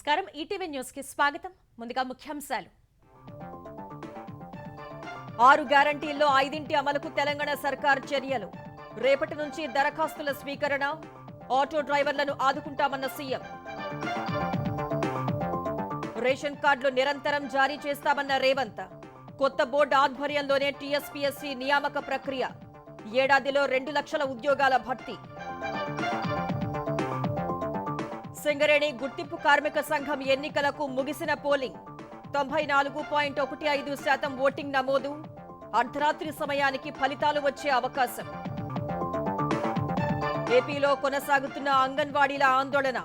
నమస్కారం ETV news కి స్వాగతం. ముందుగా ముఖ్యాంశాలు. 6 గ్యారంటీల్లో 5 అమలుకు తెలంగాణ సర్కార్ చర్యలు. రేపటి నుంచి దరఖాస్తుల స్వీకరణ. ఆటో డ్రైవర్లను ఆదుకుంటామన్న సీఎం. రేషన్ కార్డులు నిరంతరం జారీ చేస్తామన్న రేవంత్. కొత్త బోర్డు ఆధ్వర్యంలోనే టీఎస్పీఎస్సీ నియామక ప్రక్రియ. ఏడాదిలో 2 లక్షల ఉద్యోగాల భర్తీ. సింగరేణి గుర్తింపు కార్మిక సంఘం ఎన్నికలకు ముగిసిన పోలింగ్. 94.15% ఓటింగ్ నమోదు. అర్ధరాత్రి సమయానికి ఫలితాలు వచ్చే అవకాశం. ఏపీలో కొనసాగుతున్న అంగన్వాడీల ఆందోళన.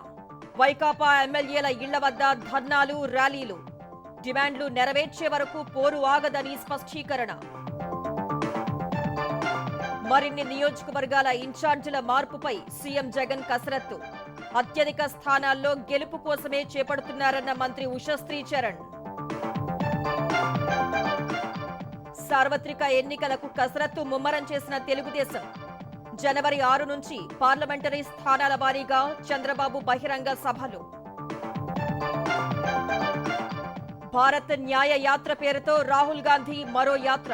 వైకాపా ఎమ్మెల్యేల ఇళ్ల వద్ద ధర్నాలు, ర్యాలీలు. డిమాండ్లు నెరవేర్చే వరకు పోరు ఆగదని స్పష్టీకరణ. మరిన్ని నియోజకవర్గాల ఇన్ఛార్జీల మార్పుపై సీఎం జగన్ కసరత్తు. అత్యధిక స్థానాల్లో గెలుపు కోసమే చేపడుతున్నారన్న మంత్రి ఉషశ్రీ చరణ్. సార్వత్రిక ఎన్నికలకు కసరత్తు ముమ్మరం చేసిన తెలుగుదేశం. జనవరి 6 నుంచి పార్లమెంటరీ స్థానాల వారీగా చంద్రబాబు బహిరంగ సభలు. భారత్ న్యాయ యాత్ర పేరుతో రాహుల్ గాంధీ మరో యాత్ర.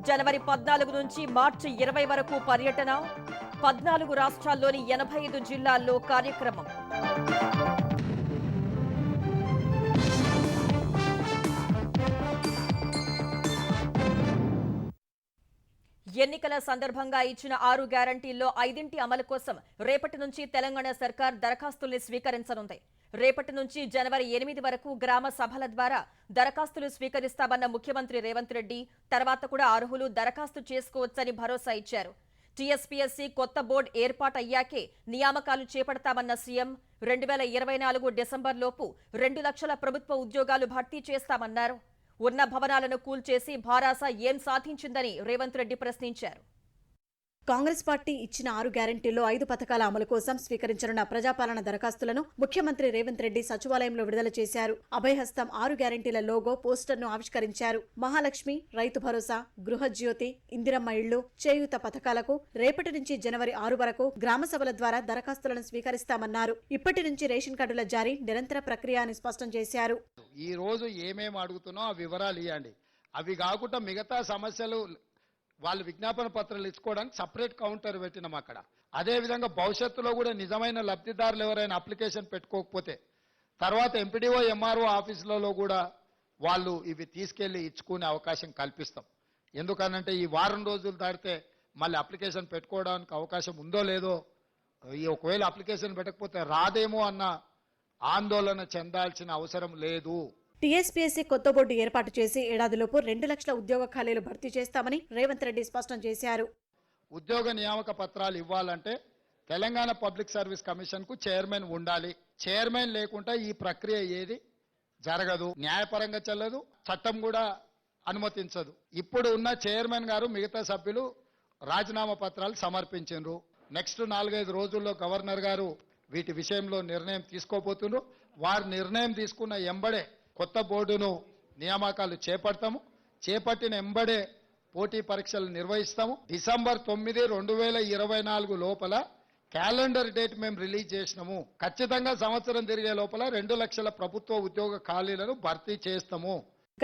జనవరి 14 నుంచి మార్చి 20 వరకు పర్యటన. 14 రాష్ట్రాల్లోని 85 జిల్లాల్లో కార్యక్రమం. ఎన్నికల సందర్భంగా ఇచ్చిన 6 గ్యారంటీల్లో 5 అమలు కోసం రేపటి నుంచి తెలంగాణ సర్కార్ దరఖాస్తుల్ని స్వీకరించనుంది. రేపటి నుంచి జనవరి 8 వరకు గ్రామ సభల ద్వారా దరఖాస్తులు స్వీకరిస్తామన్న ముఖ్యమంత్రి రేవంత్ రెడ్డి తర్వాత కూడా అర్హులు దరఖాస్తు చేసుకోవచ్చని భరోసా ఇచ్చారు. టీఎస్పీఎస్సీ కొత్త బోర్డు ఏర్పాటయ్యాకే నియామకాలు చేపడతామన్న సీఎం. 2024 డిసెంబర్లోపు 2 లక్షల ప్రభుత్వ ఉద్యోగాలు భర్తీ చేస్తామన్నారు. ఉన్న భవనాలను కూల్చేసి భారాస ఏం సాధించిందని రేవంత్ రెడ్డి ప్రశ్నించారు. కాంగ్రెస్ పార్టీ ఇచ్చిన 6 గ్యారంటీల్లో 5 పథకాల అమలు కోసం స్వీకరించనున్న ప్రజాపాలన దరఖాస్తులను ముఖ్యమంత్రి రేవంత్ రెడ్డి సచివాలయంలో విడుదల చేశారు. అభయహస్తం 6 గ్యారంటీల లోగో పోస్టర్ను ఆవిష్కరించారు. మహాలక్ష్మి, రైతు భరోసా, గృహజ్యోతి, ఇందిరమ్మ ఇళ్లు, చేయూత పథకాలకు రేపటి నుంచి జనవరి 6 వరకు గ్రామ సభల ద్వారా దరఖాస్తులను స్వీకరిస్తామన్నారు. ఇప్పటి నుంచి రేషన్ కార్డుల జారీ నిరంతర ప్రక్రియ అని స్పష్టం చేశారు. ఈ రోజు ఏమేమి అడుగుతున్నో ఆ వివరాలు ఇవ్వండి. అవి కాకుండా మిగతా సమస్యలు వాళ్ళు విజ్ఞాపన పత్రాలు ఇచ్చుకోవడానికి సపరేట్ కౌంటర్ పెట్టినాం అక్కడ. అదేవిధంగా భవిష్యత్తులో కూడా నిజమైన లబ్ధిదారులు ఎవరైనా అప్లికేషన్ పెట్టుకోకపోతే తర్వాత ఎంపీడీఓ ఎంఆర్ఓ ఆఫీసులలో కూడా వాళ్ళు ఇవి తీసుకెళ్లి ఇచ్చుకునే అవకాశం కల్పిస్తాం. ఎందుకనంటే ఈ వారం రోజులు దాటితే మళ్ళీ అప్లికేషన్ పెట్టుకోవడానికి అవకాశం ఉందో లేదో, ఈ ఒకవేళ అప్లికేషన్ పెట్టకపోతే రాదేమో అన్న ఆందోళన చెందాల్సిన అవసరం లేదు. టీఎస్పీఎస్సీ కొత్త బోర్డు ఏర్పాటు చేసి ఏడాదిలోపు 2 లక్షల ఉద్యోగ ఖాళీలు భర్తీ చేస్తామని రేవంత్ రెడ్డి స్పష్టం చేశారు. ఉద్యోగ నియామక పత్రాలు ఇవ్వాలంటే తెలంగాణ పబ్లిక్ సర్వీస్ కమిషన్ కు చైర్మన్ ఉండాలి. చైర్మన్ లేకుండా ఈ ప్రక్రియ ఏది జరగదు, న్యాయపరంగా చెల్లదు, చట్టం కూడా అనుమతించదు. ఇప్పుడు ఉన్న చైర్మన్ గారు మిగతా సభ్యులు రాజీనామా పత్రాలు సమర్పించారు. నెక్స్ట్ 4-5 రోజుల్లో గవర్నర్ గారు వీటి విషయంలో నిర్ణయం తీసుకోబోతున్నారు. వారు నిర్ణయం తీసుకున్న ఎంబడే కొత్త బోర్డును నియామకాలు చేపడతాము. చేపట్టిన ఎంబడే పోటీ పరీక్షలు నిర్వహిస్తాము. డిసెంబర్ 9, 2024 లోపల క్యాలెండర్ డేట్ మేము రిలీజ్ చేసినాము. ఖచ్చితంగా సంవత్సరం తిరిగే లోపల 2 లక్షల ప్రభుత్వ ఉద్యోగ ఖాళీలను భర్తీ చేస్తాము.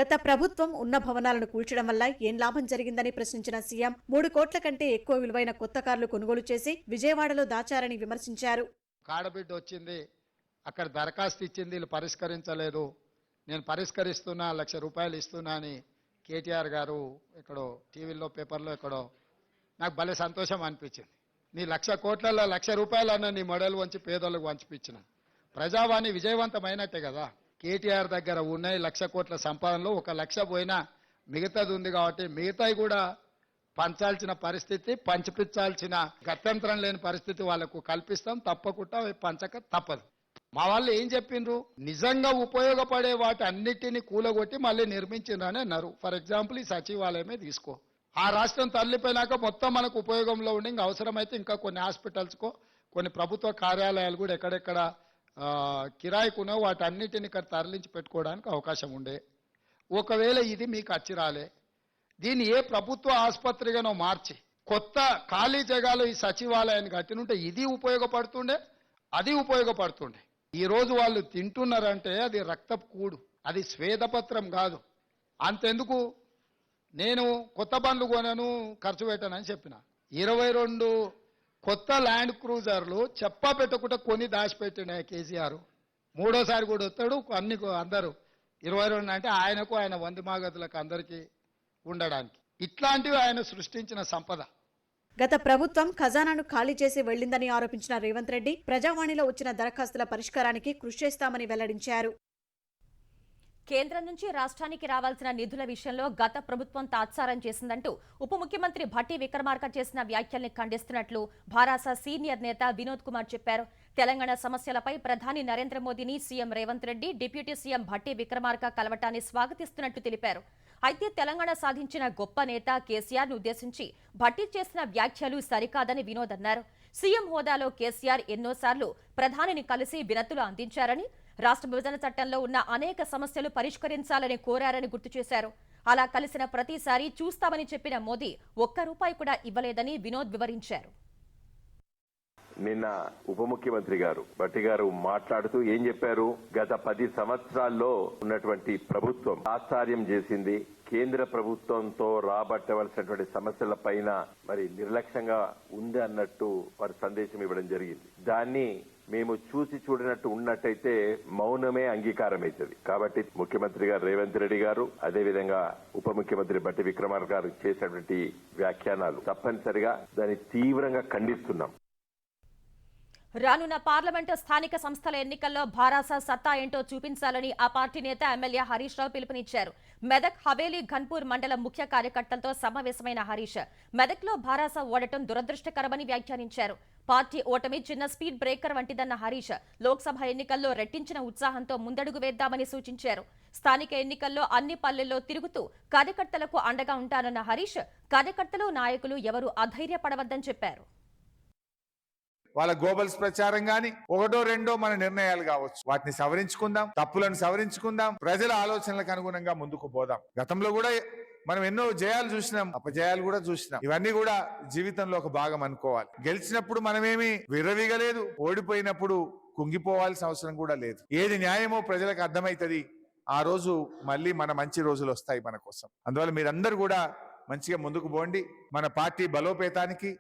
గత ప్రభుత్వం ఉన్న భవనాలను కూల్చడం వల్ల ఏం లాభం జరిగిందని ప్రశ్నించిన సీఎం 3 కోట్ల కంటే ఎక్కువ విలువైన కొత్త కార్లు కొనుగోలు చేసి విజయవాడలో దాచారని విమర్శించారు. కాడబిడ్డ వచ్చింది, అక్కడ దరఖాస్తు ఇచ్చింది, వీళ్ళు పరిష్కరించలేదు, నేను పరిష్కరిస్తున్నా, 1 లక్ష రూపాయలు ఇస్తున్నా అని కేటీఆర్ గారు ఎక్కడో టీవీలో పేపర్లో ఎక్కడో నాకు భలే సంతోషం అనిపించింది. నీ 1,00,000 కోట్లలో 1,00,000 రూపాయలు అన్న నీ మొడలు వంచి పేదోళ్ళకు వంచిపించిన ప్రజావాణి విజయవంతమైనట్టే కదా. కేటీఆర్ దగ్గర ఉన్నాయి 1,00,000 కోట్ల సంపాదనలో 1 లక్ష పోయినా మిగతాది ఉంది కాబట్టి మిగతాయి కూడా పంచాల్సిన పరిస్థితి, పంచిపించాల్సిన గత్యంతరం లేని పరిస్థితి వాళ్ళకు కల్పిస్తాం. తప్పకుండా పంచక తప్పదు. మా వాళ్ళు ఏం చెప్పిండ్రు, నిజంగా ఉపయోగపడే వాటి అన్నిటినీ కూలగొట్టి మళ్ళీ నిర్మించిండ్రని అన్నారు. ఫర్ ఎగ్జాంపుల్ ఈ సచివాలయమే తీసుకో. ఆ రాష్ట్రం తరలిపోయినాక మొత్తం మనకు ఉపయోగంలో ఉండి ఇంకా అవసరమైతే ఇంకా కొన్ని హాస్పిటల్స్కో కొన్ని ప్రభుత్వ కార్యాలయాలు కూడా ఎక్కడెక్కడ కిరాయికునో వాటి అన్నిటిని ఇక్కడ తరలించి పెట్టుకోవడానికి అవకాశం ఉండే. ఒకవేళ ఇది మీకు అచ్చిరాలే, దీన్ని ఏ ప్రభుత్వ ఆసుపత్రిగానో మార్చి కొత్త ఖాళీ జగాలో ఈ సచివాలయాన్ని కట్టినుంటే ఇది ఉపయోగపడుతుండే, అది ఉపయోగపడుతుండే. ఈరోజు వాళ్ళు తింటున్నారంటే అది రక్తపు కూడు, అది శ్వేతపత్రం కాదు. అంతెందుకు, నేను కొత్త బండ్లు కొనను, ఖర్చు పెట్టనని చెప్పిన. 22 కొత్త ల్యాండ్ క్రూజర్లు చెప్ప పెట్టకుండా కొని దాచిపెట్టిన కేసీఆర్. మూడోసారి కూడా వస్తాడు, అందరూ 22 అంటే ఆయనకు, ఆయన వంది మాగతులకు అందరికీ ఉండడానికి. ఇట్లాంటివి ఆయన సృష్టించిన సంపద. గత ప్రభుత్వం ఖజానాను ఖాళీ చేసి వెళ్లిందని ఆరోపించిన రేవంత్ రెడ్డి ప్రజావాణిలో వచ్చిన దరఖాస్తుల పరిష్కారానికి కృషి చేస్తామని వెల్లడించారు. కేంద్రం నుంచి రాష్ట్రానికి రావాల్సిన నిధుల విషయంలో గత ప్రభుత్వం తాత్సారం చేసిందంటూ ఉప ముఖ్యమంత్రి భట్టి విక్రమార్క చేసిన వ్యాఖ్యల్ని ఖండిస్తున్నట్లు భారాస సీనియర్ నేత వినోద్ కుమార్ చెప్పారు. తెలంగాణ సమస్యలపై ప్రధాని నరేంద్ర మోదీని CM Revanth Reddy, deputy CM Bhatti Vikramarka కలవటాన్ని స్వాగతిస్తున్నట్టు తెలిపారు. అయితే తెలంగాణ సాధించిన గొప్ప నేత కేసీఆర్ ను ఉద్దేశించి భట్టి చేసిన వ్యాఖ్యలు సరికాదని వినోద్ అన్నారు. సీఎం హోదాలో కేసీఆర్ ఎన్నోసార్లు ప్రధానిని కలిసి వినతులు అందించారని, రాష్ట్ర విభజన చట్టంలో ఉన్న అనేక సమస్యలు పరిష్కరించాలని కోరారని గుర్తు చేశారు. అలా కలిసిన ప్రతిసారి చూస్తామని చెప్పిన మోదీ ఒక్క రూపాయి కూడా ఇవ్వలేదని వినోద్ వివరించారు. నిన్న ఉప ముఖ్యమంత్రి గారు భట్టి గారు మాట్లాడుతూ ఏం చెప్పారు? గత 10 సంవత్సరాల్లో ఉన్నటువంటి ప్రభుత్వం ఆశ్చర్యం చేసింది. కేంద్ర ప్రభుత్వంతో రాబట్టవలసినటువంటి సమస్యల పైన మరి నిర్లక్ష్యంగా ఉంది అన్నట్టు వారి సందేశం ఇవ్వడం జరిగింది. దాన్ని మేము చూసి చూడనట్టు ఉన్నట్టయితే మౌనమే అంగీకారం అవుతుంది. కాబట్టి ముఖ్యమంత్రి గారు రేవంత్ రెడ్డి గారు, అదేవిధంగా ఉప ముఖ్యమంత్రి భట్టి విక్రమార్క గారు చేసినటువంటి వ్యాఖ్యానాలు తప్పనిసరిగా దాన్ని తీవ్రంగా ఖండిస్తున్నాం. రానున్న పార్లమెంటు స్థానిక సంస్థల ఎన్నికల్లో భారాస సత్తా ఏంటో చూపించాలని ఆ పార్టీ నేత ఎమ్మెల్యే హరీష్ రావు పిలుపునిచ్చారు. మెదక్, హవేలీ, ఘన్పూర్ మండల ముఖ్య కార్యకర్తలతో సమావేశమైన హరీష్ మెదక్లో భారాస ఓడటం దురదృష్టకరమని వ్యాఖ్యానించారు. పార్టీ ఓటమి చిన్న స్పీడ్ బ్రేకర్ వంటిదన్న హరీష్ లోక్సభ ఎన్నికల్లో రెట్టించిన ఉత్సాహంతో ముందడుగు వేద్దామని సూచించారు. స్థానిక ఎన్నికల్లో అన్ని పల్లెల్లో తిరుగుతూ కార్యకర్తలకు అండగా ఉంటానన్న హరీష్ కార్యకర్తలు, నాయకులు ఎవరూ అధైర్యపడవద్దని చెప్పారు. వాళ్ళ గోబల్స్ ప్రచారం గాని ఒకటో రెండో మన నిర్ణయాలు కావచ్చు, వాటిని సవరించుకుందాం, తప్పులను సవరించుకుందాం, ప్రజల ఆలోచనలకు అనుగుణంగా ముందుకు పోదాం. గతంలో కూడా మనం ఎన్నో జయాలు చూసినాం, అపజయాలు కూడా చూసినాం. ఇవన్నీ కూడా జీవితంలో ఒక భాగం అనుకోవాలి. గెలిచినప్పుడు మనమేమి విర్రవీగలేదు, ఓడిపోయినప్పుడు కుంగిపోవాల్సిన అవసరం కూడా లేదు. ఏది న్యాయమో ప్రజలకు అర్థమైతది. ఆ రోజు మళ్ళీ మన మంచి రోజులు వస్తాయి మన కోసం. అందువల్ల మీరందరూ కూడా మంచిగా ముందుకు పోండి. మన పార్టీ బలోపేతానికి,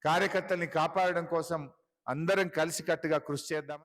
కార్యకర్తల్ని కాపాడడం కోసం అందరం కలిసికట్టుగా కృషి చేద్దాం.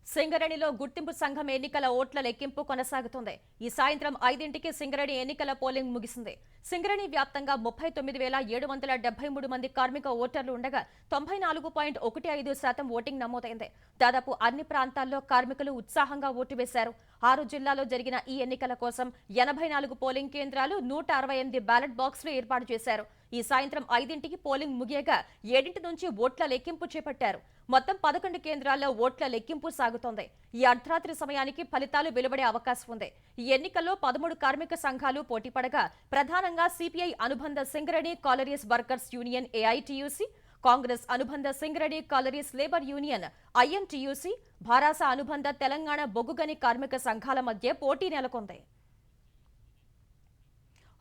సింగరేణిలో గుర్తింపు సంఘం ఎన్నికల ఓట్ల లెక్కింపు కొనసాగుతుంది. ఈ సాయంత్రం 5ంటికి సింగరేణి ఎన్నికల పోలింగ్ ముగిసింది. సింగరేణి వ్యాప్తంగా 39,773 మంది కార్మిక ఓటర్లు ఉండగా 94.15% ఓటింగ్ నమోదైంది. దాదాపు అన్ని ప్రాంతాల్లో కార్మికులు ఉత్సాహంగా ఓటు వేశారు. 6 జిల్లాల్లో జరిగిన ఈ ఎన్నికల కోసం 84 పోలింగ్ కేంద్రాలు, 168 బ్యాలెట్ బాక్సులు ఏర్పాటు చేశారు. ఈ సాయంత్రం 5ంటికి పోలింగ్ ముగియగా 7 నుంచి ఓట్ల లెక్కింపు చేపట్టారు. మొత్తం 11 కేంద్రాల్లో ఓట్ల లెక్కింపు సాగుతోంది. ఈ అర్ధరాత్రి సమయానికి ఫలితాలు వెలువడే అవకాశం ఉంది. ఈ ఎన్నికల్లో 13 కార్మిక సంఘాలు పోటీపడగా ప్రధానంగా సిపిఐ అనుబంధ Singareni collieries workers union AITUC, Congress అనుబంధ Singareni collieries labour union INTUC, భారాస అనుబంధ తెలంగాణ బొగ్గుగని కార్మిక సంఘాల మధ్య పోటీ నెలకొంది.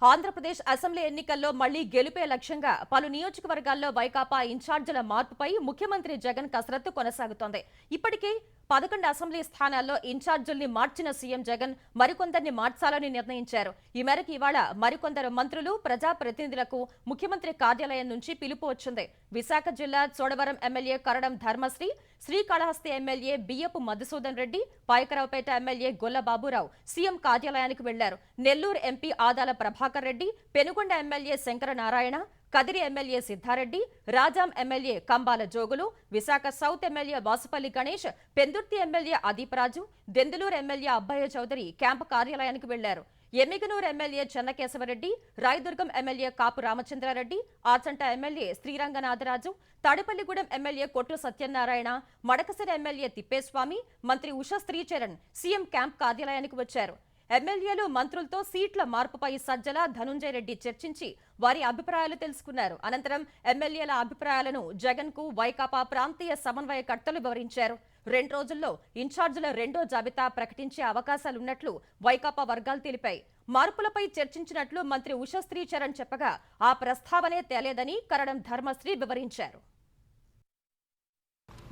ఆంధ్రప్రదేశ్ అసెంబ్లీ ఎన్నికల్లో మళ్లీ గెలుపే లక్ష్యంగా పలు నియోజకవర్గాల్లో వైకాపా ఇన్ఛార్జీల మార్పుపై ముఖ్యమంత్రి జగన్ కసరత్తు కొనసాగుతోంది. ఇప్పటికే 11 అసెంబ్లీ స్థానాల్లో ఇన్ఛార్జీల్ని మార్చిన సీఎం జగన్ మరికొందరిని మార్చాలని నిర్ణయించారు. ఈ మేరకు ఇవాళ మరికొందరు మంత్రులు, ప్రజాప్రతినిధులకు ముఖ్యమంత్రి కార్యాలయం నుంచి పిలుపు వచ్చింది. విశాఖ జిల్లా చోడవరం ఎమ్మెల్యే కరడం ధర్మశ్రీ, శ్రీకాళహస్తి ఎమ్మెల్యే బియ్యపు మధుసూదన్ రెడ్డి, పాయకరావుపేట ఎమ్మెల్యే గొల్ల బాబురావు సీఎం కార్యాలయానికి వెళ్లారు. Nellore MP Adala Prabhakar Reddy, Penukonda MLA Shankaranarayana, Kadiri MLA Siddareddy, Rajam MLA Kambala Jogulu, Visakha south MLA Vasupalli Ganesh, Pendurthi MLA Adeep Raju, Denduluru MLA Abbaiah Chowdary camp కార్యాలయానికి వెళ్లారు. Emmiganur MLA Chennakesavareddy, Rayadurgam MLA Kapu Ramachandrareddy, Achanta MLA Srirangantharaju, Tadepalligudem MLA Kottu Satyanarayana, Madakasira MLA Thippeswamy, మంత్రి ఉషా శ్రీచరణ్ సీఎం క్యాంప్ కార్యాలయానికి వచ్చారు. ఎమ్మెల్యేలు, మంత్రులతో సీట్ల మార్పుపై సజ్జల, ధనుంజయ రెడ్డి చర్చించి వారి అభిప్రాయాలు తెలుసుకున్నారు. అనంతరం ఎమ్మెల్యేల అభిప్రాయాలను జగన్ కు వైకాపా ప్రాంతీయ సమన్వయకర్తలు వివరించారు. 2 రోజుల్లో ఇన్ఛార్జీల రెండో జాబితా ప్రకటించే అవకాశాలున్నట్లు వైకాపా వర్గాలు తెలిపాయి. మార్పులపై చర్చించినట్లు మంత్రి ఉషా శ్రీచరణ్ చెప్పగా ఆ ప్రస్తావనే తేలేదని కరడం ధర్మశ్రీ వివరించారు.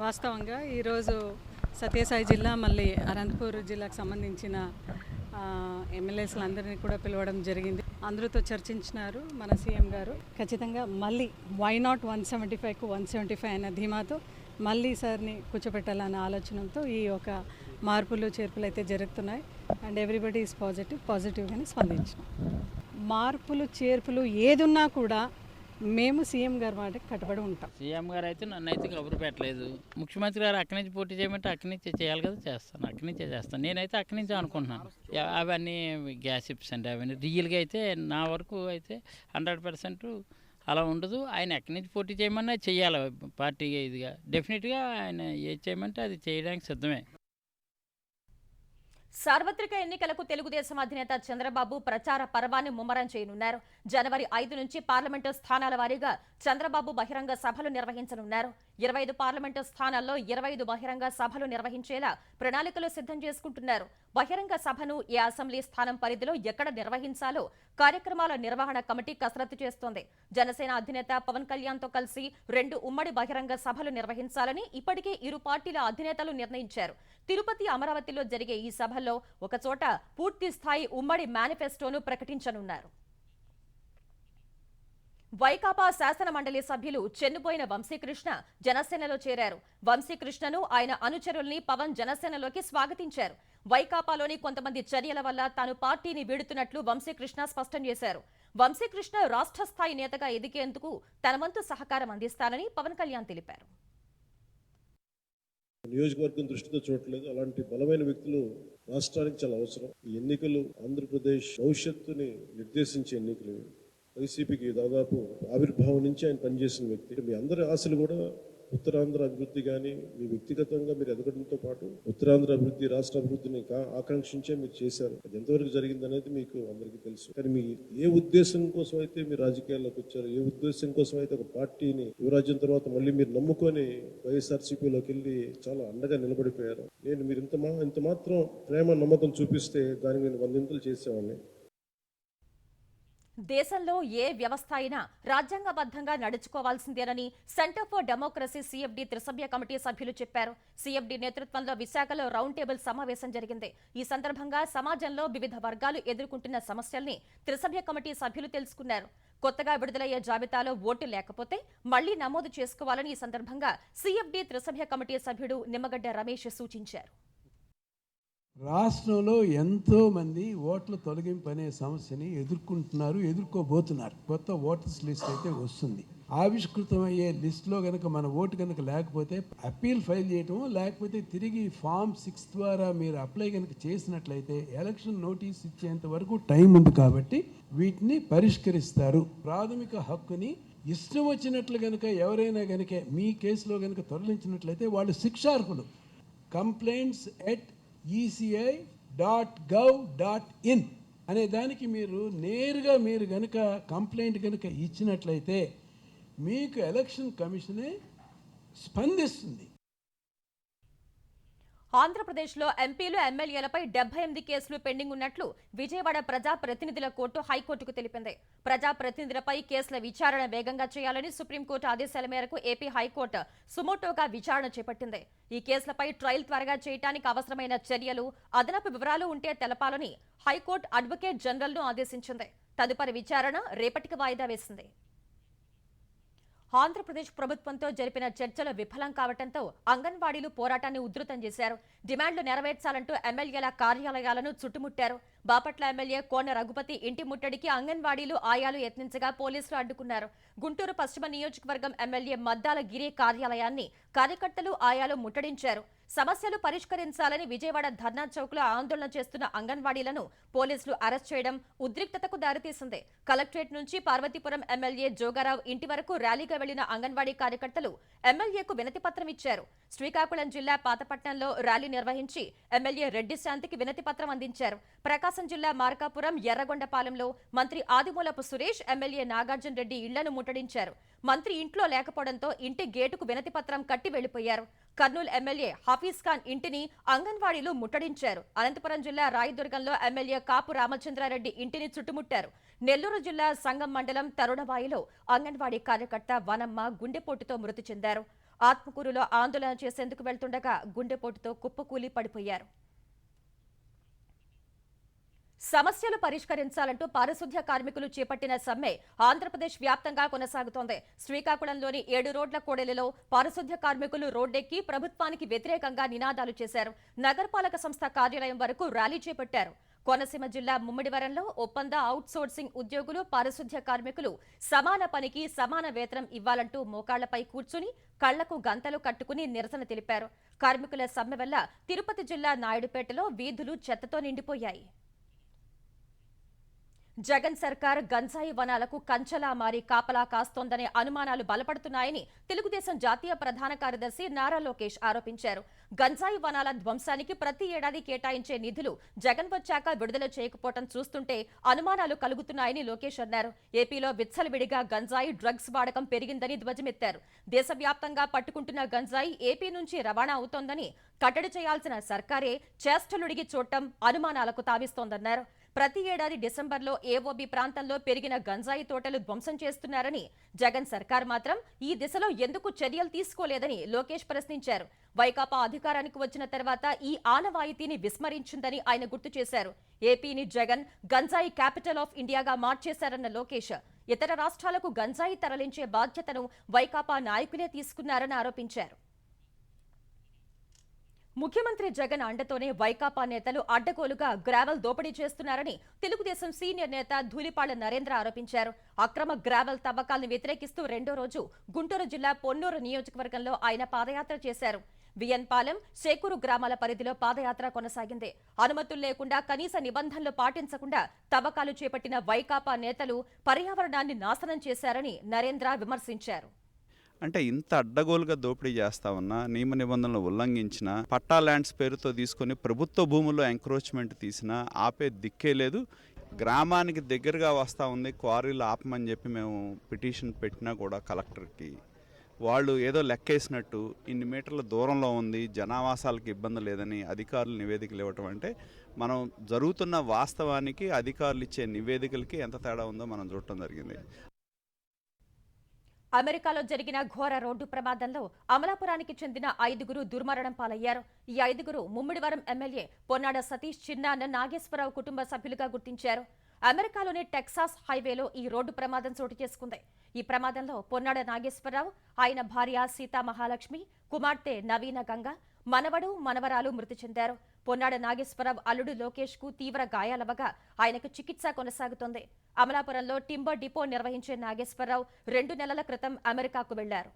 వాస్తవంగా ఈరోజు సత్యసాయి జిల్లా మళ్ళీ అనంతపూర్ జిల్లాకు సంబంధించిన ఎమ్మెల్యేస్లందరినీ కూడా పిలవడం జరిగింది. అందరితో చర్చించినారు మన సీఎం గారు. ఖచ్చితంగా మళ్ళీ వై నాట్ 175కు 175 అన్న ధీమాతో మళ్ళీ సార్ని కూర్చోపెట్టాలన్న ఆలోచనతో ఈ ఒక మార్పులు చేర్పులు అయితే జరుగుతున్నాయి. అండ్ ఎవ్రీబడి ఈజ్ పాజిటివ్గానే స్పందించినాం. మార్పులు చేర్పులు ఏదున్నా కూడా మేము సీఎం గారి మాటకి కట్టుబడి ఉంటాం. సీఎం గారు అయితే నన్ను అయితే కబురు పెట్టలేదు. ముఖ్యమంత్రి గారు అక్కడి నుంచి పోటీ చేయమంటే అక్కడి నుంచే చేయాలి కదా, చేస్తాను. అక్కడి నుంచే చేస్తాను. నేనైతే అక్కడి నుంచే అనుకుంటున్నాను. అవన్నీ గ్యాసిప్స్ అండి. అవన్నీ రియల్గా అయితే నా వరకు అయితే 100% అలా ఉండదు. ఆయన ఎక్కడి నుంచి పోటీ చేయమన్నా చెయ్యాలి. పార్టీగా ఇదిగా డెఫినెట్గా ఆయన ఏది చేయమంటే అది చేయడానికి సిద్ధమే. సార్వత్రిక ఎన్నికలకు తెలుగుదేశం అధినేత చంద్రబాబు ప్రచార పర్వాన్ని ముమ్మరం చేయనున్నారు. జనవరి 5 నుంచి పార్లమెంటు స్థానాల వారీగా చంద్రబాబు బహిరంగ సభలు నిర్వహించనున్నారు. 25 పార్లమెంటు స్థానాల్లో 25 బహిరంగ సభలు నిర్వహించేలా ప్రణాళికలు సిద్ధం చేసుకుంటున్నారు. బహిరంగ సభను ఏ అసెంబ్లీ స్థానం పరిధిలో ఎక్కడ నిర్వహించాలో కార్యక్రమాల నిర్వహణ కమిటీ కసరత్తు చేస్తోంది. జనసేన అధినేత పవన్ కళ్యాణ్తో కలిసి 2 ఉమ్మడి బహిరంగ సభలు నిర్వహించాలని ఇప్పటికే ఇరు పార్టీల అధినేతలు నిర్ణయించారు. తిరుపతి, అమరావతిలో జరిగే ఈ సభల్లో ఒకచోట పూర్తి స్థాయి ఉమ్మడి మేనిఫెస్టోను ప్రకటించనున్నారు. వైకాపా శాసన మండలి సభ్యులు చెన్నుపోయిన వంశీకృష్ణ జనసేనలో చేరారు. వంశీకృష్ణను ఆయన అనుచరుల్ని పవన్ జనసేనలోకి స్వాగతించారు. వైకాపాలోని కొంతమంది చర్యల వల్ల తాను పార్టీని వీడుతున్నట్లు వంశీకృష్ణ స్పష్టం చేశారు. వంశీకృష్ణ రాష్ట్ర స్థాయి నేతగా ఎదిగేందుకు తన వంతు సహకారం అందిస్తానని పవన్ కళ్యాణ్ తెలిపారు. నియోజకవర్గం దృష్టితో చూడట్లేదు. అలాంటి బలమైన వ్యక్తులు రాష్ట్రానికి చాలా అవసరం. ఈ ఎన్నికలు ఆంధ్రప్రదేశ్ భవిష్యత్తుని నిర్దేశించే ఎన్నికలు. వైసీపీకి దాదాపు ఆవిర్భావం నుంచి ఆయన పనిచేసిన వ్యక్తి. మీ అందరి ఆశలు కూడా ఉత్తరాంధ్ర అభివృద్ధి కానీ మీ వ్యక్తిగతంగా మీరు ఎదగడంతో పాటు ఉత్తరాంధ్ర అభివృద్ధి, రాష్ట్ర అభివృద్ధిని ఆకాంక్షించే మీరు చేశారు. అది ఎంతవరకు జరిగింది అనేది మీకు అందరికీ తెలుసు. కానీ మీ ఏ ఉద్దేశం కోసం అయితే మీరు రాజకీయాల్లోకి వచ్చారు, ఏ ఉద్దేశం కోసం అయితే ఒక పార్టీని యువరాజ్యం తర్వాత మళ్ళీ మీరు నమ్ముకొని వైఎస్ఆర్సీపీలోకి వెళ్ళి చాలా అండగా నిలబడిపోయారు. నేను మీరు ఇంత మాత్రం ప్రేమ నమ్మకం చూపిస్తే దానికి నేను 100 చేసేవాడిని. దేశంలో ఏ వ్యవస్థ అయినా రాజ్యాంగబద్ధంగా నడుచుకోవాల్సిందేనని సెంటర్ ఫర్ డెమోక్రసీ సిఎఫ్డి త్రిసభ్య కమిటీ సభ్యులు చెప్పారు. సిఎఫ్డి నేతృత్వంలో విశాఖలో రౌండ్ టేబుల్ సమావేశం జరిగింది. ఈ సందర్భంగా సమాజంలో వివిధ వర్గాలు ఎదుర్కొంటున్న సమస్యల్ని త్రిసభ్య కమిటీ సభ్యులు తెలుసుకున్నారు. కొత్తగా విడుదలయ్యే జాబితాలో ఓటు లేకపోతే మళ్లీ నమోదు చేసుకోవాలని ఈ సందర్భంగా సిఎఫ్డి త్రిసభ్య కమిటీ సభ్యుడు నిమ్మగడ్డ రమేష్ సూచించారు. రాష్ట్రంలో ఎంతో మంది ఓట్ల తొలగింపు అనే సమస్యని ఎదుర్కోబోతున్నారు. కొత్త ఓటర్స్ లిస్ట్ అయితే వస్తుంది. ఆవిష్కృతమయ్యే లిస్టులో కనుక మన ఓటు కనుక లేకపోతే అప్పీల్ ఫైల్ చేయటము, లేకపోతే తిరిగి ఫామ్ 6 ద్వారా మీరు అప్లై కనుక చేసినట్లయితే ఎలక్షన్ నోటీస్ ఇచ్చేంత వరకు టైం ఉంది. కాబట్టి వీటిని పరిష్కరిస్తారు. ప్రాథమిక హక్కుని ఇష్టం వచ్చినట్లు కనుక ఎవరైనా కనుక మీ కేసులో కనుక తొలగించినట్లయితే వాళ్ళు శిక్షార్హులు. complaints@eci.gov.in అనే దానికి మీరు నేరుగా కనుక కంప్లైంట్ కనుక ఇచ్చినట్లయితే మీకు ఎలక్షన్ కమిషనే స్పందిస్తుంది. ఆంధ్రప్రదేశ్లో ఎంపీలు, ఎమ్మెల్యేలపై 78 కేసులు పెండింగ్ ఉన్నట్లు విజయవాడ ప్రజా ప్రతినిధుల కోర్టు హైకోర్టుకు తెలిపింది. ప్రజా ప్రతినిధులపై కేసుల విచారణ వేగంగా చేయాలని సుప్రీంకోర్టు ఆదేశాల మేరకు ఏపీ హైకోర్టు సుమోటోగా విచారణ చేపట్టింది. ఈ కేసులపై ట్రయల్ త్వరగా చేయడానికి అవసరమైన చర్యలు, అదనపు వివరాలు ఉంటే తెలపాలని హైకోర్టు అడ్వకేట్ జనరల్ను ఆదేశించింది. తదుపరి విచారణ రేపటికి వాయిదా వేసింది. ఆంధ్రప్రదేశ్ ప్రభుత్వంతో జరిపిన చర్చలు విఫలం కావడంతో అంగన్వాడీలు పోరాటాన్ని ఉధృతం చేశారు. డిమాండ్లు నెరవేర్చాలంటూ ఎమ్మెల్యేల కార్యాలయాలను చుట్టుముట్టారు. బాపట్ల ఎమ్మెల్యే కోన రఘుపతి ఇంటి ముట్టడికి అంగన్వాడీలు, ఆయాలు యత్నించగా పోలీసులు అడ్డుకున్నారు. గుంటూరు పశ్చిమ నియోజకవర్గం ఎమ్మెల్యే మద్దాల గిరి కార్యాలయాన్ని కార్యకర్తలు, ఆయాలు ముట్టడించారు. సమస్యలు పరిష్కరించాలని విజయవాడ ధర్నా చౌక్లో ఆందోళన చేస్తున్న అంగన్వాడీలను పోలీసులు అరెస్ట్ చేయడం ఉద్రిక్తతకు దారితీసింది. కలెక్టరేట్ నుంచి పార్వతీపురం ఎమ్మెల్యే జోగారావు ఇంటి వరకు ర్యాలీగా వెళ్లిన అంగన్వాడీ కార్యకర్తలు ఎమ్మెల్యేకు వినతిపత్రం ఇచ్చారు. శ్రీకాకుళం జిల్లా పాతపట్నంలో ర్యాలీ నిర్వహించి ఎమ్మెల్యే రెడ్డి శాంతికి వినతిపత్రం అందించారు. ప్రకాశం జిల్లా మార్కాపురం, ఎర్రగొండపాలెంలో మంత్రి ఆదిమూలపు సురేష్, ఎమ్మెల్యే నాగార్జున రెడ్డి ఇళ్లను ముట్టడించారు. మంత్రి ఇంట్లో లేకపోవడంతో ఇంటి గేటుకు వినతిపత్రం కట్టి వెళ్లిపోయారు. కర్నూలు ఎమ్మెల్యే హఫీజ్ ఖాన్ ఇంటిని అంగన్వాడీలు ముట్టడించారు. అనంతపురం జిల్లా రాయదుర్గంలో ఎమ్మెల్యే కాపు రామచంద్రారెడ్డి ఇంటిని చుట్టుముట్టారు. నెల్లూరు జిల్లా సంగం మండలం తరుణవాయిలో అంగన్వాడీ కార్యకర్త వనమ్మ గుండెపోటుతో మృతి చెందారు. ఆత్మకూరులో ఆందోళన చేసేందుకు వెళ్తుండగా గుండెపోటుతో కుప్పకూలి పడిపోయారు. సమస్యలు పరిష్కరించాలంటూ పారిశుధ్య కార్మికులు చేపట్టిన సమ్మె ఆంధ్రప్రదేశ్ వ్యాప్తంగా కొనసాగుతోంది. శ్రీకాకుళంలోని 7 రోడ్ల కూడలిలో పారిశుధ్య కార్మికులు రోడ్డెక్కి ప్రభుత్వానికి వ్యతిరేకంగా నినాదాలు చేశారు. నగరపాలక సంస్థ కార్యాలయం వరకు ర్యాలీ చేపట్టారు. కోనసీమ జిల్లా ముమ్మిడివరంలో ఒప్పంద అవుట్సోర్సింగ్ ఉద్యోగులు పారిశుధ్య కార్మికులు సమాన పనికి సమాన వేతనం ఇవ్వాలంటూ మోకాళ్లపై కూర్చుని కళ్లకు గంతలు కట్టుకుని నిరసన తెలిపారు. కార్మికుల సమ్మె వల్ల తిరుపతి జిల్లా నాయుడుపేటలో వీధులు చెత్తతో నిండిపోయాయి. జగన్ సర్కార్ గంజాయి వనాలకు కంచలా మారి కాపలా కాస్తోందనే అనుమానాలు బలపడుతున్నాయని తెలుగుదేశం జాతీయ ప్రధాన కార్యదర్శి నారా లోకేష్ ఆరోపించారు. గంజాయి వనాల ధ్వంసానికి ప్రతి ఏడాది కేటాయించే నిధులు జగన్ వచ్చాక విడుదల చేయకపోవడం చూస్తుంటే అనుమానాలు కలుగుతున్నాయని లోకేష్ అన్నారు. ఏపీలో విచ్చలవిడిగా గంజాయి డ్రగ్స్ వాడకం పెరిగిందని ధ్వజమెత్తారు. దేశవ్యాప్తంగా పట్టుకుంటున్న గంజాయి ఏపీ నుంచి రవాణా అవుతోందని, కట్టడి చేయాల్సిన సర్కారే చేష్టలుడిగి చూడటం అనుమానాలకు తావిస్తోందన్నారు. ప్రతి ఏడాది డిసెంబర్లో ఏఓబీ ప్రాంతంలో పెరిగిన గంజాయి తోటలు ధ్వంసం చేస్తున్నారని, జగన్ సర్కార్ మాత్రం ఈ దిశలో ఎందుకు చర్యలు తీసుకోలేదని లోకేష్ ప్రశ్నించారు. వైకాపా అధికారానికి వచ్చిన తర్వాత ఈ ఆనవాయితీని విస్మరించిందని ఆయన గుర్తు చేశారు. ఏపీని జగన్ గంజాయి క్యాపిటల్ ఆఫ్ ఇండియాగా మార్చేశారన్న లోకేష్, ఇతర రాష్ట్రాలకు గంజాయి తరలించే బాధ్యతను వైకాపా నాయకులే తీసుకున్నారని ఆరోపించారు. ముఖ్యమంత్రి జగన్ అండతోనే వైకాపా నేతలు అడ్డగోలుగా గ్రావెల్ దోపిడీ చేస్తున్నారని తెలుగుదేశం సీనియర్ నేత ధూళిపాళ్ల నరేంద్ర ఆరోపించారు. అక్రమ గ్రావెల్ తవ్వకాలను వ్యతిరేకిస్తూ రెండో రోజు గుంటూరు జిల్లా పొన్నూరు నియోజకవర్గంలో ఆయన పాదయాత్ర చేశారు. వియన్పాలెం, శేకూరు గ్రామాల పరిధిలో పాదయాత్ర కొనసాగింది. అనుమతులు లేకుండా, కనీస నిబంధనలు పాటించకుండా తవ్వకాలు చేపట్టిన వైకాపా నేతలు పర్యావరణాన్ని నాశనం చేశారని నరేంద్ర విమర్శించారు. అంటే ఇంత అడ్డగోలుగా దోపిడీ చేస్తా ఉన్నా, నియమ నిబంధనలు ఉల్లంఘించిన, పట్టా ల్యాండ్స్ పేరుతో తీసుకొని ప్రభుత్వ భూముల్లో ఎంక్రోచ్మెంట్ తీసినా ఆపే దిక్కే లేదు. గ్రామానికి దగ్గరగా వస్తూ ఉంది, క్వారీలు ఆపమని చెప్పి మేము పిటిషన్ పెట్టినా కూడా కలెక్టర్కి వాళ్ళు ఏదో లెక్కేసినట్టు ఇన్ని మీటర్ల దూరంలో ఉంది, జనావాసాలకు ఇబ్బంది లేదని అధికారులు నివేదికలు ఇవ్వటం అంటే మనం జరుగుతున్న వాస్తవానికి అధికారులు ఇచ్చే నివేదికలకి ఎంత తేడా ఉందో మనం చూడటం జరిగింది. అమెరికాలో జరిగిన ఘోర రోడ్డు ప్రమాదంలో అమలాపురానికి చెందిన 5గురు దుర్మరణం పాలయ్యారు. ఈ 5గురు ముమ్మిడివరం ఎమ్మెల్యే పొన్నాడ సతీష్, చిన్నాన్న నాగేశ్వరరావు కుటుంబ సభ్యులుగా గుర్తించారు. అమెరికాలోని టెక్సాస్ హైవేలో ఈ రోడ్డు ప్రమాదం చోటు చేసుకుంది. ఈ ప్రమాదంలో పొన్నాడ నాగేశ్వరరావు, ఆయన భార్య సీతా మహాలక్ష్మి, కుమార్తె నవీన గంగ, మనవడు మనవరాలు మృతి చెందారు. పొన్నాడ నాగేశ్వరరావు అల్లుడు లోకేష్ కు తీవ్ర గాయాలవగా ఆయనకు చికిత్స కొనసాగుతోంది. అమలాపురంలో టింబర్ డిపో నిర్వహించే నాగేశ్వరరావు 2 నెలల క్రితం అమెరికాకు వెళ్లారు.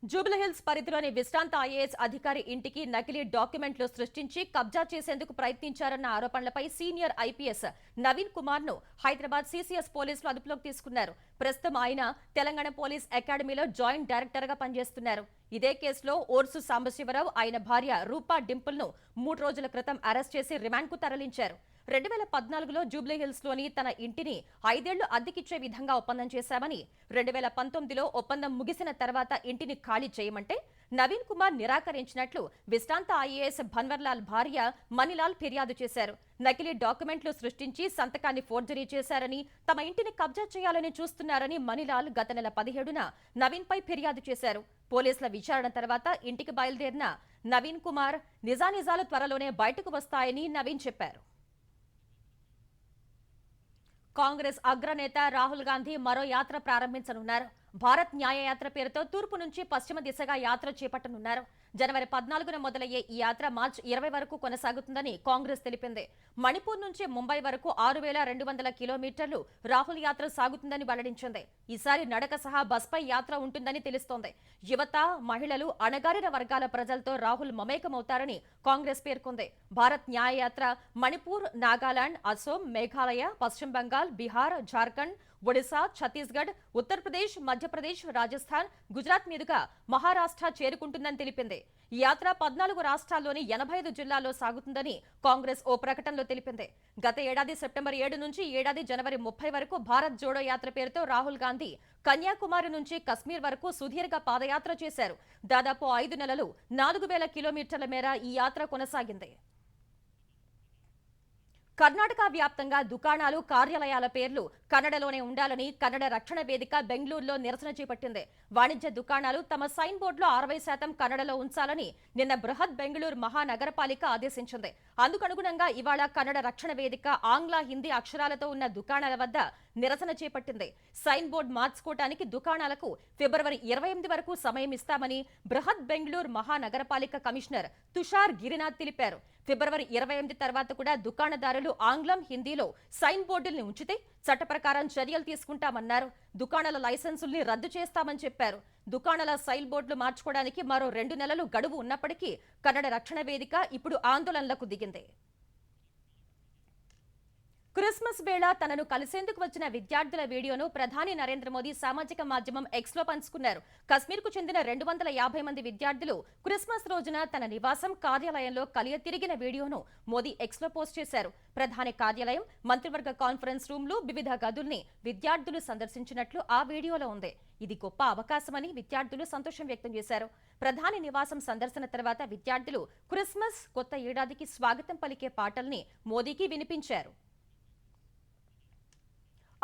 జూబ్లీహిల్స్ పరిధిలోని విశ్రాంత ఐఏఎస్ అధికారి ఇంటికి నకిలీ డాక్యుమెంట్లు సృష్టించి కబ్జా చేసేందుకు ప్రయత్నించారన్న ఆరోపణలపై సీనియర్ ఐపీఎస్ నవీన్ కుమార్ ను హైదరాబాద్ సీసీఎస్ పోలీసులు అదుపులోకి తీసుకున్నారు. ప్రస్తుతం ఆయన తెలంగాణ పోలీస్ అకాడమీలో జాయింట్ డైరెక్టర్ గా పనిచేస్తున్నారు. ఇదే కేసులో ఓర్సు సాంబశివరావు, ఆయన భార్య రూపా డింపుల్ ను 3 రోజుల క్రితం అరెస్ట్ చేసి రిమాండ్ కు తరలించారు. 2014లో జూబ్లీహిల్స్లోని తన ఇంటిని 5 ఏళ్లు అద్దెకిచ్చే విధంగా ఒప్పందం చేశామని, 2019లో ఒప్పందం ముగిసిన తర్వాత ఇంటిని ఖాళీ చేయమంటే నవీన్ కుమార్ నిరాకరించినట్లు విశ్రాంత ఐఏఎస్ భన్వర్లాల్ భార్య మణిలాల్ ఫిర్యాదు చేశారు. నకిలీ డాక్యుమెంట్లు సృష్టించి సంతకాన్ని ఫోర్జరీ చేశారని, తమ ఇంటిని కబ్జా చేయాలని చూస్తున్నారని మణిలాల్ గత నెల 17న నవీన్పై ఫిర్యాదు చేశారు. పోలీసుల విచారణ తర్వాత ఇంటికి బయలుదేరిన నవీన్ కుమార్ నిజానిజాలు త్వరలోనే బయటకు వస్తాయని నవీన్ చెప్పారు. కాంగ్రెస్ అగ్రనేత రాహుల్ గాంధీ మరో యాత్ర ప్రారంభించనున్నారు. భారత్ న్యాయ యాత్ర పేరుతో తూర్పు నుంచి పశ్చిమ దిశగా యాత్ర చేపట్టనున్నారు. జనవరి 14న మొదలయ్యే ఈ యాత్ర మార్చి 20 వరకు కొనసాగుతుందని కాంగ్రెస్ తెలిపింది. మణిపూర్ నుంచి ముంబై వరకు 6200 కిలోమీటర్లు రాహుల్ యాత్ర సాగుతుందని వెల్లడించింది. ఈసారి నడక సహా బస్పై యాత్ర ఉంటుందని తెలుస్తోంది. యువత, మహిళలు, అణగారిన వర్గాల ప్రజలతో రాహుల్ మమేకమవుతారని కాంగ్రెస్ పేర్కొంది. భారత్ న్యాయ యాత్ర మణిపూర్, నాగాలాండ్, అసోం, మేఘాలయ, పశ్చిమ బంగాల్, బీహార్, జార్ఖండ్, ఒడిశా, ఛత్తీస్గఢ్, ఉత్తరప్రదేశ్, మధ్యప్రదేశ్, రాజస్థాన్, గుజరాత్ మీదుగా మహారాష్ట్ర చేరుకుంటుందని తెలిపింది. ఈ యాత్ర 14 రాష్ట్రాల్లోని 85 జిల్లాల్లో సాగుతుందని కాంగ్రెస్ ఓ ప్రకటనలో తెలిపింది. గత ఏడాది సెప్టెంబర్ 7 నుంచి ఏడాది జనవరి 30 వరకు భారత్ జోడో యాత్ర పేరుతో రాహుల్ గాంధీ కన్యాకుమారి నుంచి కశ్మీర్ వరకు సుదీర్ఘ పాదయాత్ర చేశారు. దాదాపు 5 నెలలు 4000 కిలోమీటర్ల మేర ఈ యాత్ర కొనసాగింది. కర్ణాటక వ్యాప్తంగా దుకాణాలు కార్యాలయాల పేర్లు కన్నడలోనే ఉండాలని కన్నడ రక్షణ వేదిక బెంగళూరులో నిరసన చేపట్టింది. వాణిజ్య దుకాణాలు తమ సైన్ బోర్డులో 60% కన్నడలో ఉంచాలని నిన్న బృహత్ బెంగళూరు మహానగరపాలిక ఆదేశించింది. అందుకనుగుణంగా ఇవాళ కన్నడ రక్షణ వేదిక ఆంగ్ల హిందీ అక్షరాలతో ఉన్న దుకాణాల వద్ద నిరసన చేపట్టింది. సైన్ బోర్డు మార్చుకోవడానికి దుకాణాలకు ఫిబ్రవరి 28 వరకు సమయం ఇస్తామని బృహత్ బెంగళూరు మహానగరపాలిక కమిషనర్ తుషార్ గిరినాథ్ తెలిపారు. ఫిబ్రవరి 28 తర్వాత కూడా దుకాణదారులు ఆంగ్లం హిందీలో సైన్ బోర్డుల్ని ఉంచితే చట్ట ప్రకారం చర్యలు తీసుకుంటామన్నారు. దుకాణాల లైసెన్సుల్ని రద్దు చేస్తామని చెప్పారు. దుకాణాల సైన్ బోర్డులు మార్చుకోవడానికి మరో 2 నెలలు గడువు ఉన్నప్పటికీ కన్నడ రక్షణ వేదిక ఇప్పుడు ఆందోళనలకు దిగింది. క్రిస్మస్ వేళ తనను కలిసేందుకు వచ్చిన విద్యార్థుల వీడియోను ప్రధాని నరేంద్ర మోదీ సామాజిక మాధ్యమం ఎక్స్లో పంచుకున్నారు. కశ్మీర్కు చెందిన 250 మంది విద్యార్థులు క్రిస్మస్ రోజున తన నివాసం కార్యాలయంలో కలియ తిరిగిన వీడియోను మోదీ ఎక్స్లో పోస్ట్ చేశారు. ప్రధాని కార్యాలయం, మంత్రివర్గ కాన్ఫరెన్స్ రూమ్లు, వివిధ గదుల్ని విద్యార్థులు సందర్శించినట్లు ఆ వీడియోలో ఉంది. ఇది గొప్ప అవకాశమని విద్యార్థులు సంతోషం వ్యక్తం చేశారు. ప్రధాని నివాసం సందర్శన తర్వాత విద్యార్థులు క్రిస్మస్, కొత్త ఏడాదికి స్వాగతం పలికే పాటల్ని మోదీకి వినిపించారు.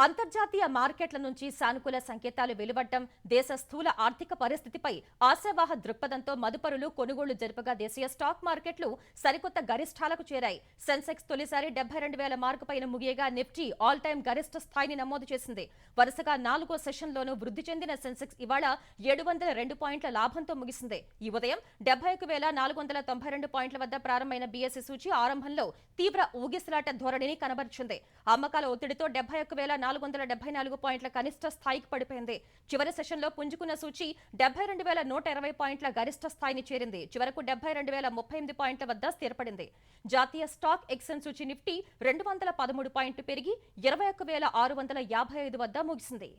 అంతర్జాతీయ మార్కెట్ల నుంచి సానుకూల సంకేతాలు వెలువడటం, దేశ స్థూల ఆర్థిక పరిస్థితిపై ఆశావాహ దృక్పథంతో మదుపరులు కొనుగోళ్లు జరపగా దేశీయ స్టాక్ మార్కెట్లు సరికొత్త గరిష్టాలకు చేరాయి. సెన్సెక్స్ తొలిసారి 72,000 మార్కు పైన ముగియగా నిఫ్టీ ఆల్ టైమ్ గరిష్ట స్థాయిని నమోదు చేసింది. వరుసగా 4వ సెషన్లోనూ వృద్ధి చెందిన సెన్సెక్స్ ఇవాళ 702 పాయింట్ల లాభంతో ముగిసింది. ఈ ఉదయం 71,492 పాయింట్ల వద్ద ప్రారంభమైన బీఎస్ఈ సూచి ఆరంభంలో తీవ్ర ఊగిసలాట ధోరణిని కనబరిచింది. అమ్మకాల ఒత్తిడితో 71,474 పాయింట్ల కనిష్ట స్థాయికి పడిపోయింది. చివరి సెషన్లో పుంజుకున్న సూచి 72,120 పాయింట్ల గరిష్ట స్థాయిని చేరింది. చివరకు 72,038 పాయింట్ల వద్ద స్థిరపడింది. జాతీయ స్టాక్ ఎక్స్చేంజ్ సూచి నిఫ్టీ 213 పాయింట్లు పెరిగి 21,655 వద్ద ముగిసింది.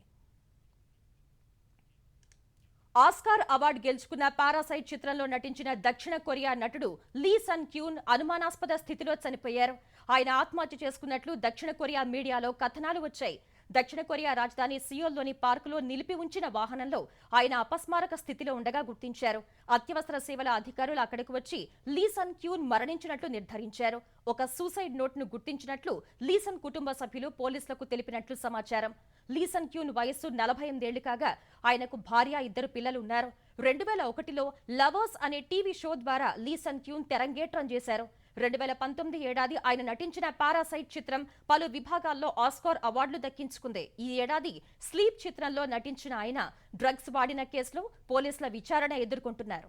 ఆస్కార్ అవార్డు గెలుచుకున్న పారాసైట్ చిత్రంలో నటించిన దక్షిణ కొరియా నటుడు లీ సన్ క్యూన్ అనుమానాస్పద స్థితిలో చనిపోయారు. ఆయన ఆత్మహత్య చేసుకున్నట్లు దక్షిణ కొరియా మీడియాలో కథనాలు వచ్చాయి. దక్షిణ కొరియా రాజధాని సియోల్లోని పార్కులో నిలిపి ఉంచిన వాహనంలో ఆయన అపస్మారక స్థితిలో ఉండగా గుర్తించారు. అత్యవసర సేవల అధికారులు అక్కడికి వచ్చి లీ సన్ క్యూన్ మరణించినట్లు నిర్ధారించారు. ఒక సూసైడ్ నోట్ను గుర్తించినట్లు లీ సన్ కుటుంబ సభ్యులు పోలీసులకు తెలిపినట్లు సమాచారం. లీ సన్ క్యూన్ వయస్సు 48 ఏళ్లు కాగా ఆయనకు భార్య, 2 పిల్లలు ఉన్నారు. 2001లో లవర్స్ అనే టీవీ షో ద్వారా లీ సన్ క్యూన్ తెరంగేట్రం చేశారు. 2019 ఏడాది ఆయన నటించిన పారాసైట్ చిత్రం పలు విభాగాల్లో ఆస్కార్ అవార్డులు దక్కించుకుంది. ఈ ఏడాది స్లీప్ చిత్రంలో నటించిన ఆయన డ్రగ్స్ వాడిన కేసులో పోలీసుల విచారణ ఎదుర్కొంటున్నారు.